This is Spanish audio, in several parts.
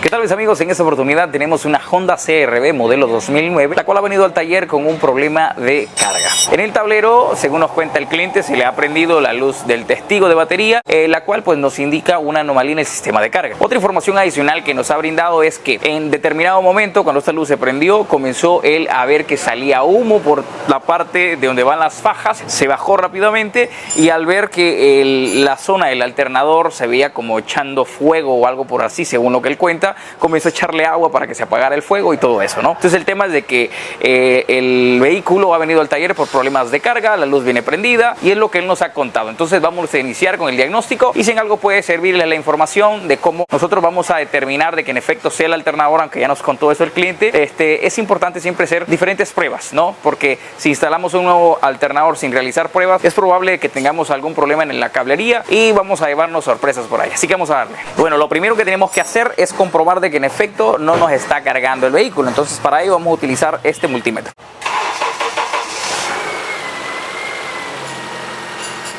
¿Qué tal mis amigos? En esta oportunidad tenemos una Honda CR-V modelo 2009, la cual ha venido al taller con un problema de carga. En el tablero, según nos cuenta el cliente, se le ha prendido la luz del testigo de batería, la cual pues nos indica una anomalía en el sistema de carga. Otra información adicional que nos ha brindado es que en determinado momento, cuando esta luz se prendió, comenzó él a ver que salía humo por la parte de donde van las fajas, se bajó rápidamente y al ver que la zona del alternador se veía como echando fuego o algo por así, según lo que él cuenta, comenzó a echarle agua para que se apagara el fuego y todo eso, ¿no? Entonces el tema es de que el vehículo ha venido al taller por problemas de carga, la luz viene prendida y es lo que él nos ha contado. Entonces vamos a iniciar con el diagnóstico y si en algo puede servirle la información de cómo nosotros vamos a determinar de que en efecto sea el alternador, aunque ya nos contó eso el cliente, es importante siempre hacer diferentes pruebas, ¿no? Porque si instalamos un nuevo alternador sin realizar pruebas, es probable que tengamos algún problema en la cablería y vamos a llevarnos sorpresas por ahí. Así que vamos a darle. Bueno, lo primero que tenemos que hacer es comprobar de que en efecto no nos está cargando el vehículo. Entonces para ello vamos a utilizar este multímetro.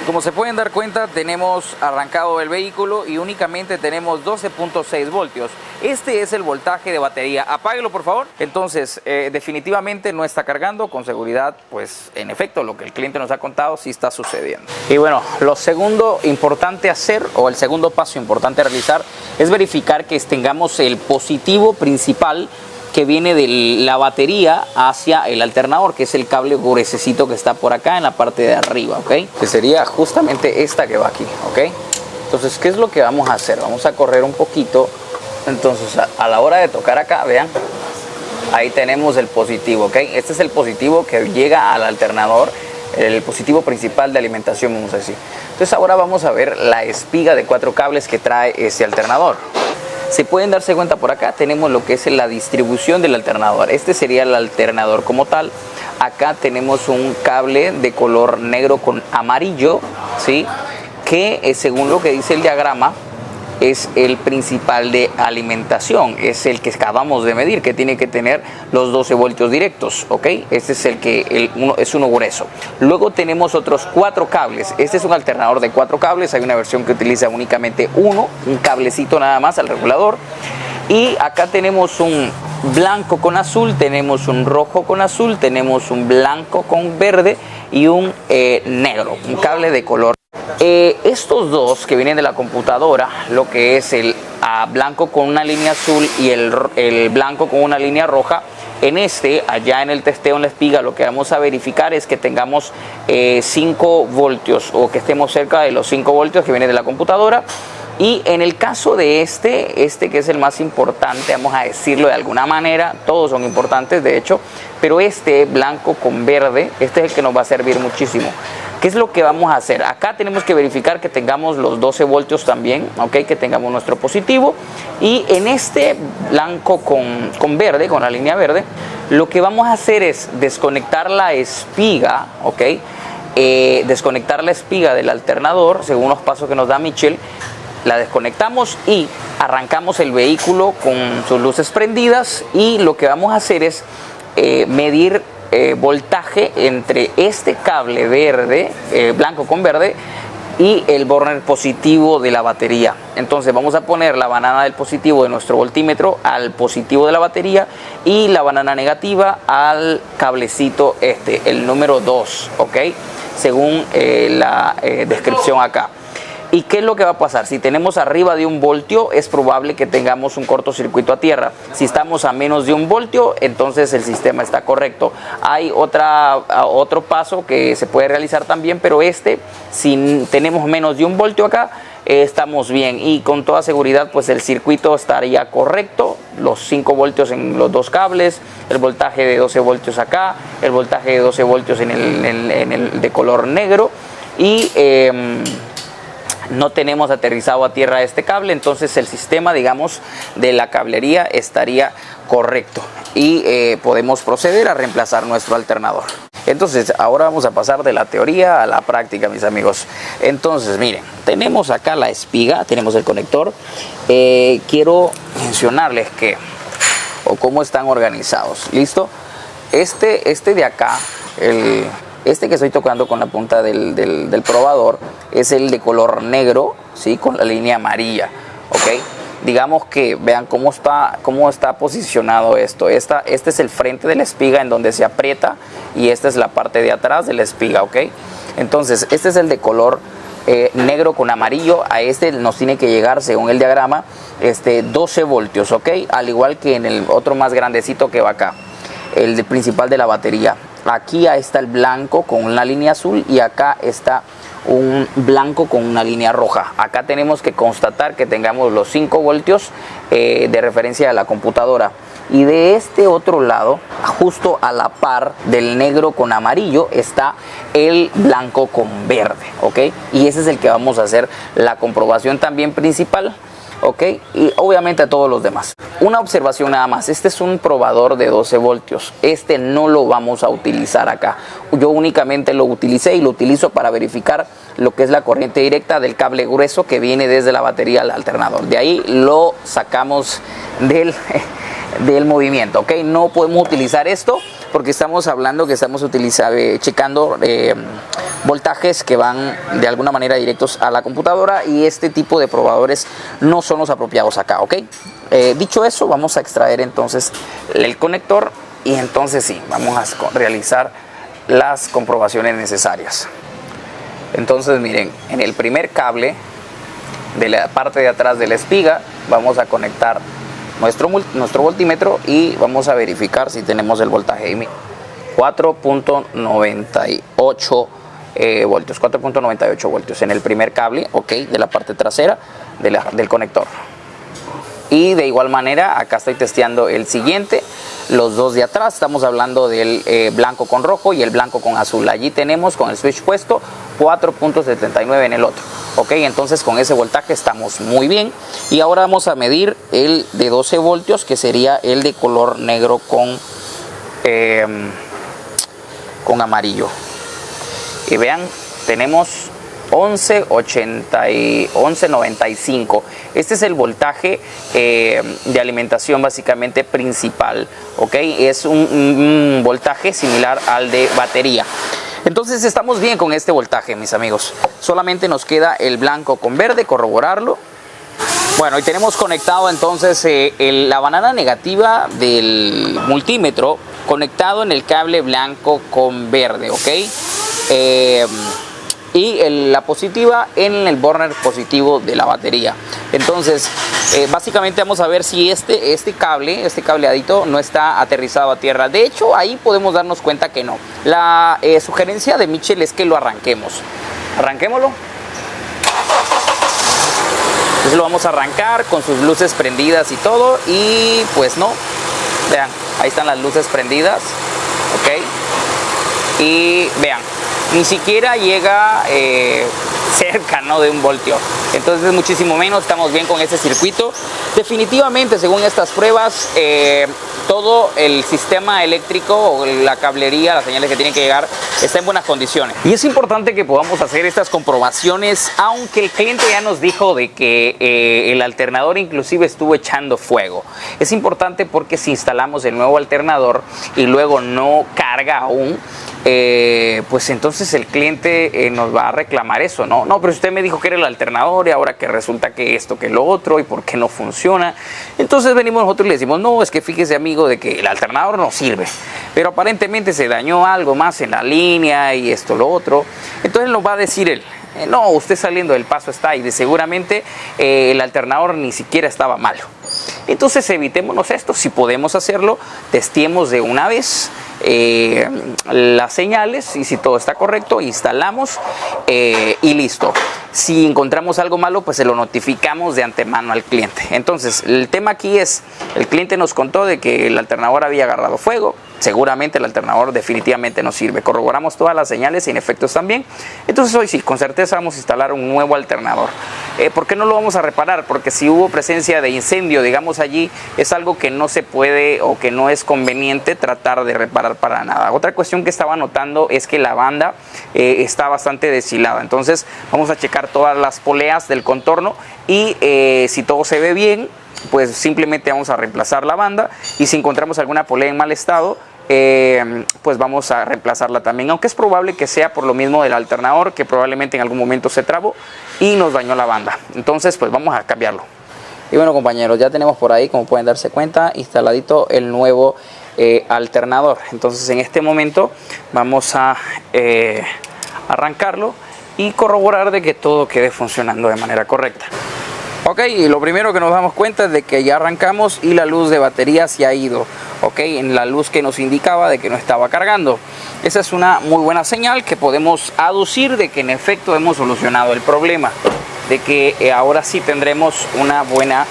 Como se pueden dar cuenta, tenemos arrancado el vehículo y únicamente tenemos 12.6 voltios. Este es el voltaje de batería. Apáguelo, por favor. Entonces, definitivamente no está cargando. Con seguridad, pues, en efecto, lo que el cliente nos ha contado sí está sucediendo. Y bueno, lo segundo importante hacer, o el segundo paso importante a realizar, es verificar que tengamos el positivo principal que viene de la batería hacia el alternador, que es el cable gruesecito que está por acá en la parte de arriba, ¿ok? Que sería justamente esta que va aquí, ¿ok? Entonces, ¿qué es lo que vamos a hacer? Vamos a correr un poquito. Entonces, a la hora de tocar acá, vean, ahí tenemos el positivo, ¿ok? Este es el positivo que llega al alternador, el positivo principal de alimentación, vamos a decir. Entonces, ahora vamos a ver la espiga de 4 cables que trae ese alternador. Se pueden darse cuenta por acá, tenemos lo que es la distribución del alternador. Este sería el alternador como tal. Acá tenemos un cable de color negro con amarillo, ¿sí? Que según lo que dice el diagrama, es el principal de alimentación, es el que acabamos de medir, que tiene que tener los 12 voltios directos, ¿ok? Este es el que es uno grueso. Luego tenemos otros 4 cables. Este es un alternador de 4 cables. Hay una versión que utiliza únicamente un cablecito nada más al regulador. Y acá tenemos un blanco con azul, tenemos un rojo con azul, tenemos un blanco con verde y un negro, un cable de color. Estos dos que vienen de la computadora, lo que es el blanco con una línea azul y el blanco con una línea roja, allá en el testeo en la espiga, lo que vamos a verificar es que tengamos 5 voltios o que estemos cerca de los 5 voltios que vienen de la computadora. Y en el caso de este que es el más importante, vamos a decirlo de alguna manera, todos son importantes de hecho, pero este blanco con verde, este es el que nos va a servir muchísimo. ¿Qué es lo que vamos a hacer? Acá tenemos que verificar que tengamos los 12 voltios también, ¿ok? Que tengamos nuestro positivo. Y en este blanco con verde, con la línea verde, lo que vamos a hacer es desconectar la espiga, ¿ok? Desconectar la espiga del alternador, según los pasos que nos da Michel. La desconectamos y arrancamos el vehículo con sus luces prendidas y lo que vamos a hacer es medir voltaje entre este cable verde, blanco con verde, y el burner positivo de la batería. Entonces vamos a poner la banana del positivo de nuestro voltímetro al positivo de la batería y la banana negativa al cablecito el número 2, ¿ok? Según la descripción acá. ¿Y qué es lo que va a pasar? Si tenemos arriba de 1 voltio, es probable que tengamos un cortocircuito a tierra. Si estamos a menos de 1 voltio, entonces el sistema está correcto. Hay otro paso que se puede realizar también, pero si tenemos menos de 1 voltio acá, estamos bien. Y con toda seguridad, pues el circuito estaría correcto. Los 5 voltios en los 2 cables, el voltaje de 12 voltios acá, el voltaje de 12 voltios en el de color negro. Y no tenemos aterrizado a tierra este cable, entonces el sistema, digamos, de la cablería estaría correcto y podemos proceder a reemplazar nuestro alternador. Entonces ahora vamos a pasar de la teoría a la práctica, mis amigos. Entonces miren, tenemos acá la espiga, tenemos el conector. Quiero mencionarles cómo están organizados. ¿Listo? Este de acá, Este que estoy tocando con la punta del probador es el de color negro, ¿sí? Con la línea amarilla, ¿ok? digamos que vean cómo está posicionado esto. Este es el frente de la espiga en donde se aprieta y esta es la parte de atrás de la espiga, ¿ok? Entonces, este es el de color negro con amarillo. A este nos tiene que llegar, según el diagrama, 12 voltios, ¿ok? Al igual que en el otro más grandecito que va acá, el principal de la batería. Aquí está el blanco con una línea azul y acá está un blanco con una línea roja. Acá tenemos que constatar que tengamos los 5 voltios de referencia de la computadora. Y de este otro lado, justo a la par del negro con amarillo, está el blanco con verde, ¿ok? Y ese es el que vamos a hacer la comprobación también principal, ¿ok? Y obviamente a todos los demás. Una observación nada más, este es un probador de 12 voltios, este no lo vamos a utilizar acá. Yo únicamente lo utilicé y lo utilizo para verificar lo que es la corriente directa del cable grueso que viene desde la batería al alternador. De ahí lo sacamos del movimiento, ¿ok? No podemos utilizar esto porque estamos hablando que estamos checando voltajes que van de alguna manera directos a la computadora y este tipo de probadores no son los apropiados acá, ¿ok? Dicho eso, vamos a extraer entonces el conector y entonces sí, vamos a realizar las comprobaciones necesarias. Entonces miren, en el primer cable de la parte de atrás de la espiga vamos a conectar nuestro voltímetro y vamos a verificar si tenemos el voltaje. 4.98 voltios, 4.98 voltios en el primer cable, ok, de la parte trasera del conector. Y de igual manera acá estoy testeando el siguiente, los dos de atrás. Estamos hablando del blanco con rojo y el blanco con azul. Allí tenemos con el switch puesto 4.79 en el otro, ok. Entonces con ese voltaje estamos muy bien. Y ahora vamos a medir el de 12 voltios, que sería el de color negro con amarillo. Y vean, tenemos 11.95. Este es el voltaje de alimentación básicamente principal, ok. Es un voltaje similar al de batería. Entonces estamos bien con este voltaje, mis amigos. Solamente nos queda el blanco con verde, corroborarlo. Bueno, y tenemos conectado entonces la banana negativa del multímetro conectado en el cable blanco con verde, ok. Y la positiva en el burner positivo de la batería. Entonces básicamente vamos a ver si este cableadito no está aterrizado a tierra. De hecho, ahí podemos darnos cuenta que no. La sugerencia de Mitchell es que lo arranquemos. Arranquémoslo. Entonces lo vamos a arrancar con sus luces prendidas y todo, y pues no, vean, ahí están las luces prendidas, ok. Y vean, ni siquiera llega cerca, ¿no?, de 1 voltio. Entonces muchísimo menos, estamos bien con este circuito. Definitivamente, según estas pruebas, todo el sistema eléctrico o la cablería, las señales que tienen que llegar, está en buenas condiciones. Y es importante que podamos hacer estas comprobaciones, aunque el cliente ya nos dijo de que el alternador inclusive estuvo echando fuego. Es importante porque si instalamos el nuevo alternador y luego no carga aún, pues entonces el cliente nos va a reclamar eso, ¿no? No, pero usted me dijo que era el alternador y ahora que resulta que esto, que lo otro, y por qué no funciona. Entonces venimos nosotros y le decimos, no, es que fíjese, amigo, de que el alternador no sirve, pero aparentemente se dañó algo más en la línea y esto, lo otro. Entonces nos va a decir él, no, usted saliendo del paso está, y de seguramente el alternador ni siquiera estaba malo. Entonces evitémonos esto. Si podemos hacerlo, testeemos de una vez las señales, y si todo está correcto, instalamos y listo. Si encontramos algo malo, pues se lo notificamos de antemano al cliente. Entonces el tema aquí es, el cliente nos contó de que el alternador había agarrado fuego. Seguramente el alternador definitivamente no sirve. Corroboramos todas las señales y en efecto están bien. Entonces hoy sí, con certeza vamos a instalar un nuevo alternador. ¿Por qué no lo vamos a reparar? Porque si hubo presencia de incendio, digamos, allí, es algo que no se puede o que no es conveniente tratar de reparar para nada. Otra cuestión que estaba notando es que la banda está bastante deshilada. Entonces vamos a checar todas las poleas del contorno y si todo se ve bien, pues simplemente vamos a reemplazar la banda, y si encontramos alguna polea en mal estado, pues vamos a reemplazarla también, aunque es probable que sea por lo mismo del alternador, que probablemente en algún momento se trabó y nos dañó la banda. Entonces pues vamos a cambiarlo. Y bueno, compañeros, ya tenemos por ahí, como pueden darse cuenta, instaladito el nuevo alternador. Entonces en este momento vamos a arrancarlo y corroborar de que todo quede funcionando de manera correcta. Ok, y lo primero que nos damos cuenta es de que ya arrancamos y la luz de batería se ha ido. Ok, en la luz que nos indicaba de que no estaba cargando. Esa es una muy buena señal que podemos aducir de que en efecto hemos solucionado el problema, de que ahora sí tendremos una buena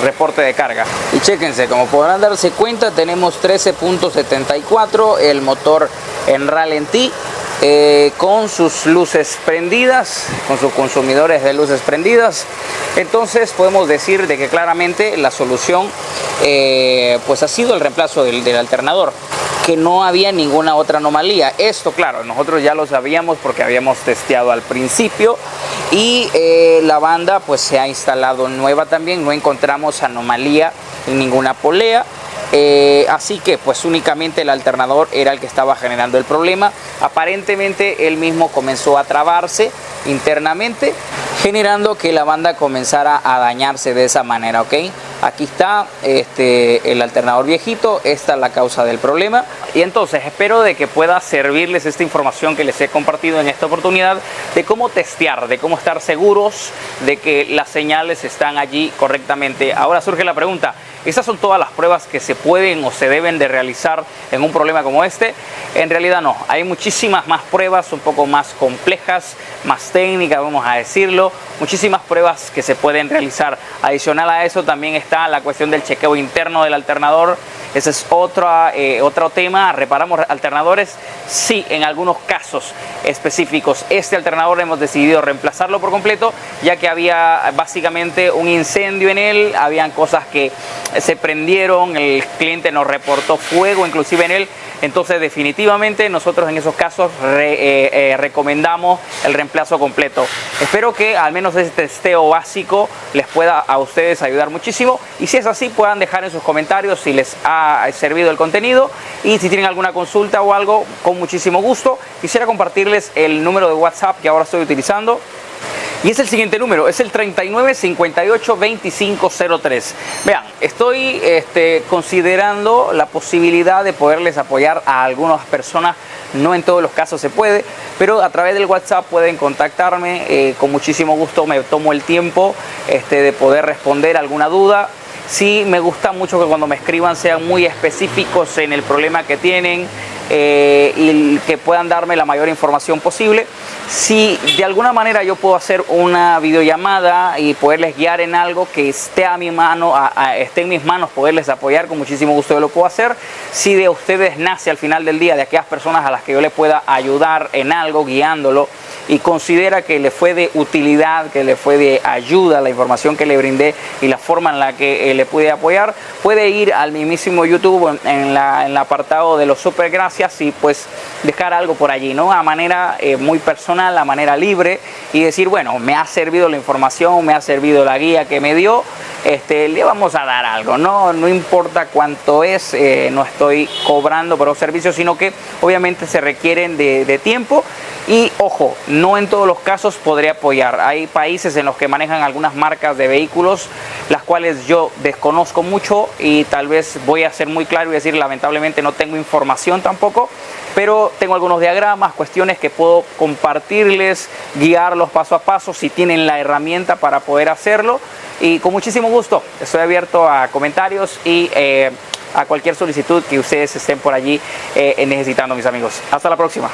reporte de carga. Y chéquense, como podrán darse cuenta, tenemos 13.74, el motor en ralentí, con sus luces prendidas, con sus consumidores de luces prendidas. Entonces podemos decir de que claramente la solución pues ha sido el reemplazo del alternador, que no había ninguna otra anomalía. Esto, claro, nosotros ya lo sabíamos porque habíamos testeado al principio, y la banda pues se ha instalado nueva también, no encontramos anomalía en ninguna polea. Así que pues únicamente el alternador era el que estaba generando el problema. Aparentemente él mismo comenzó a trabarse internamente, generando que la banda comenzara a dañarse de esa manera. Ok, aquí está el alternador viejito, esta es la causa del problema. Y entonces espero de que pueda servirles esta información que les he compartido en esta oportunidad, de cómo testear, de cómo estar seguros de que las señales están allí correctamente. Ahora surge la pregunta: ¿esas son todas las pruebas que se pueden o se deben de realizar en un problema como este? En realidad no, hay muchísimas más pruebas, un poco más complejas, más técnicas, vamos a decirlo, muchísimas pruebas que se pueden realizar. Adicional a eso también está la cuestión del chequeo interno del alternador. Ese es otro tema. ¿Reparamos alternadores? Sí, en algunos casos específicos. Este alternador hemos decidido reemplazarlo por completo, ya que había básicamente un incendio en él, habían cosas que se prendieron, el cliente nos reportó fuego inclusive en él. Entonces definitivamente nosotros en esos casos recomendamos el reemplazo completo. Espero que al menos este testeo básico les pueda a ustedes ayudar muchísimo, y si es así puedan dejar en sus comentarios si les ha servido el contenido, y si tienen alguna consulta o algo, con muchísimo gusto. Quisiera compartirles el número de WhatsApp que ahora estoy utilizando. Y es el siguiente número, es el 3958-2503. Vean, estoy considerando la posibilidad de poderles apoyar a algunas personas. No en todos los casos se puede, pero a través del WhatsApp pueden contactarme. Con muchísimo gusto me tomo el tiempo de poder responder alguna duda. Sí, me gusta mucho que cuando me escriban sean muy específicos en el problema que tienen, y que puedan darme la mayor información posible. Si de alguna manera yo puedo hacer una videollamada y poderles guiar en algo que esté a mi mano, esté en mis manos poderles apoyar, con muchísimo gusto yo lo puedo hacer. Si de ustedes nace al final del día, de aquellas personas a las que yo le pueda ayudar en algo, guiándolo, y considera que le fue de utilidad, que le fue de ayuda la información que le brindé y la forma en la que le pude apoyar, puede ir al mismísimo YouTube en el apartado de los super gracias y pues dejar algo por allí, ¿no? A manera muy personal, a manera libre, y decir, bueno, me ha servido la información, me ha servido la guía que me dio, le vamos a dar algo, no importa cuánto es, no estoy cobrando por los servicios, sino que obviamente se requieren de tiempo. Y ojo, no en todos los casos podré apoyar. Hay países en los que manejan algunas marcas de vehículos, las cuales yo desconozco mucho, y tal vez voy a ser muy claro y decir, lamentablemente no tengo información tampoco, pero tengo algunos diagramas, cuestiones que puedo compartirles, guiarlos paso a paso si tienen la herramienta para poder hacerlo. Y con muchísimo gusto estoy abierto a comentarios y a cualquier solicitud que ustedes estén por allí necesitando, mis amigos. Hasta la próxima.